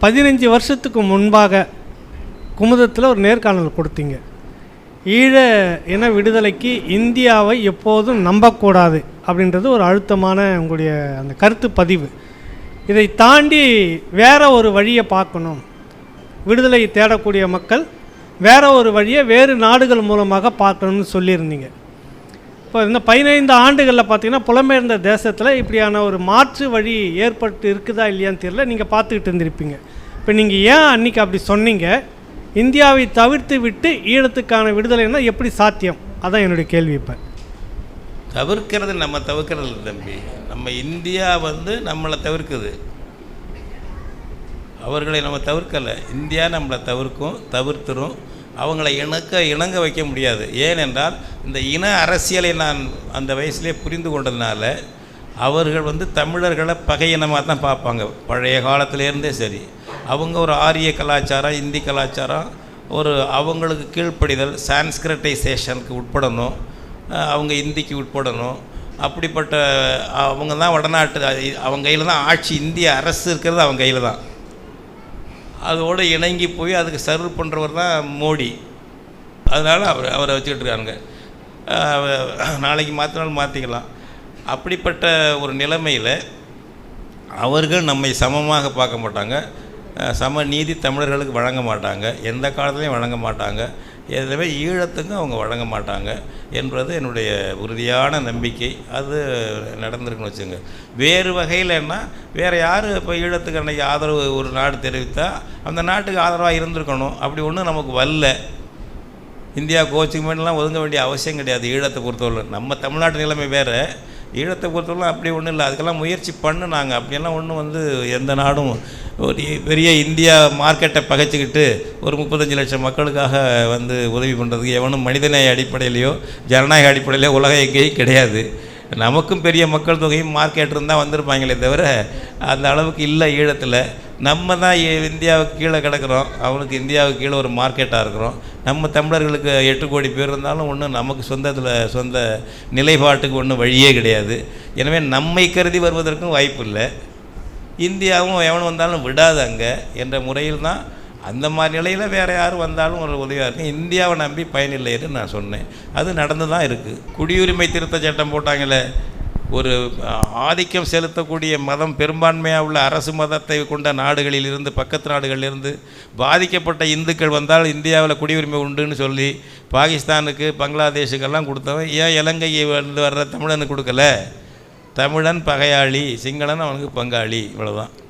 15 வருஷத்துக்கு முன்பாக குமுதத்தில் ஒரு நேர்காணல் கொடுத்தீங்க. ஈழ இன விடுதலைக்கு இந்தியாவை எப்போதும் நம்பக்கூடாது அப்படின்றது ஒரு அழுத்தமான உங்களுடைய அந்த கருத்து பதிவு. இதை தாண்டி வேற ஒரு வழியை பார்க்கணும், விடுதலை தேடக்கூடிய மக்கள் வேற ஒரு வழியை வேறு நாடுகள் மூலமாக பார்க்கணும்னு சொல்லியிருந்தீங்க. இப்போ இந்த 15 ஆண்டுகளில் பார்த்திங்கன்னா புலம்பெயர்ந்த தேசத்தில் இப்படியான ஒரு மாற்று வழி ஏற்பட்டு இருக்குதா இல்லையான்னு தெரியல, நீங்கள் பார்த்துக்கிட்டு இருந்திருப்பீங்க. இப்போ நீங்கள் ஏன் அன்றைக்கி அப்படி சொன்னீங்க? இந்தியாவை தவிர்த்து விட்டு ஈழத்துக்கான விடுதலைன்னா எப்படி சாத்தியம்? அதான் என்னுடைய கேள்வி. இப்போ தவிர்க்கிறது நம்ம தவிர்க்கிறது இல்லை தம்பி, நம்ம இந்தியா நம்மளை தவிர்க்குது, அவர்களை நம்ம தவிர்க்கலை. இந்தியா நம்மளை தவிர்த்துரும். அவங்கள இணங்க வைக்க முடியாது. ஏனென்றால் இந்த இன அரசியலை நான் அந்த வயசுலேயே புரிந்து கொண்டதுனால அவர்கள் தமிழர்களை பகை இனமாக தான் பார்ப்பாங்க. பழைய காலத்திலேருந்தே சரி, அவங்க ஒரு ஆரிய கலாச்சாரம், இந்தி கலாச்சாரம், ஒரு அவங்களுக்கு கீழ்ப்படிதல், சான்ஸ்கிரிட்டைசேஷனுக்கு உட்படணும், அவங்க இந்திக்கு உட்படணும். அப்படிப்பட்ட அவங்க தான் வடநாட்டு, அவங்க கையில் தான் ஆட்சி, இந்திய அரசு இருக்கிறது அவங்க கையில் தான். அதோடு இணங்கி போய் அதுக்கு சர்வ் பண்ணுறவர் தான் மோடி. அதனால் அவரை வச்சுக்கிட்டு இருக்காங்க. நாளைக்கு மாற்றினாலும் மாற்றிக்கலாம். அப்படிப்பட்ட ஒரு நிலைமையில் அவர்கள் நம்மை சமமாக பார்க்க மாட்டாங்க, சம நீதி தமிழர்களுக்கு வழங்க மாட்டாங்க, எந்த காலத்துலையும் வழங்க மாட்டாங்க, எதுவே ஈழத்துக்கும் அவங்க வழங்க மாட்டாங்க என்பது என்னுடைய உறுதியான நம்பிக்கை. அது நடந்திருக்குன்னு வச்சுங்க. வேறு வகையில்னா வேறு யார் இப்போ ஈழத்துக்கு அன்றைக்கி ஆதரவு ஒரு நாடு தெரிவித்தால் அந்த நாட்டுக்கு ஆதரவாக இருந்திருக்கணும். அப்படி ஒன்றும் நமக்கு வரல. இந்தியா கோச்சிங் மேலாம் ஒதுங்க வேண்டிய அவசியம் கிடையாது. ஈழத்தை பொறுத்தவரை நம்ம தமிழ்நாட்டு நிலைமை வேறு, ஈழத்தை பொறுத்தவரை அப்படி ஒன்றும் இல்லை. அதுக்கெல்லாம் முயற்சி பண்ணுனாங்க. அப்படியெல்லாம் ஒன்றும் எந்த நாடும் ஒரு பெரிய இந்தியா மார்க்கெட்டை பகைச்சிக்கிட்டு ஒரு 35 லட்சம் மக்களுக்காக உதவி பண்ணுறதுக்கு எவனும் மனிதநேய அடிப்படையிலையோ ஜனநாயக அடிப்படையிலையோ உலகம் எங்கேயும் கிடையாது. நமக்கும் பெரிய மக்கள் தொகையும் மார்க்கெட் இருந்தால் வந்திருப்பாங்களே தவிர அந்த அளவுக்கு இல்லை ஈழத்தில். நம்ம தான் இந்தியாவுக்கு கீழே கிடக்கிறோம், அவனுக்கு இந்தியாவுக்கு கீழே ஒரு மார்க்கெட்டாக இருக்கிறோம். நம்ம தமிழர்களுக்கு 8 கோடி பேர் இருந்தாலும் ஒன்றும் நமக்கு சொந்த நிலைப்பாட்டுக்கு ஒன்றும் வழியே கிடையாது. எனவே நம்மை கருதி வருவதற்கும் வாய்ப்பு இல்லை. இந்தியாவும் எவனும் வந்தாலும் விடாது அங்கே என்ற முறையில் தான். அந்த மாதிரி நிலையில் வேறு யாரும் வந்தாலும் ஒரு உதவியாக இருக்குது. இந்தியாவை நம்பி பயனில்லைன்னு நான் சொன்னேன். அது நடந்து தான் இருக்குது. குடியுரிமை திருத்த சட்டம் போட்டாங்களே, ஒரு ஆதிக்கம் செலுத்தக்கூடிய மதம் பெரும்பான்மையாக உள்ள அரசு மதத்தை கொண்ட நாடுகளிலிருந்து, பக்கத்து நாடுகளிலிருந்து பாதிக்கப்பட்ட இந்துக்கள் வந்தால் இந்தியாவில் குடியுரிமை உண்டுன்னு சொல்லி பாகிஸ்தானுக்கு, பங்களாதேஷுக்கெல்லாம் கொடுத்தவன் ஏன் இலங்கையை வர்ற தமிழனுக்கு கொடுக்கல? தமிழன் பகையாளி, சிங்களன் அவனுக்கு பங்காளி, இவ்வளோதான்.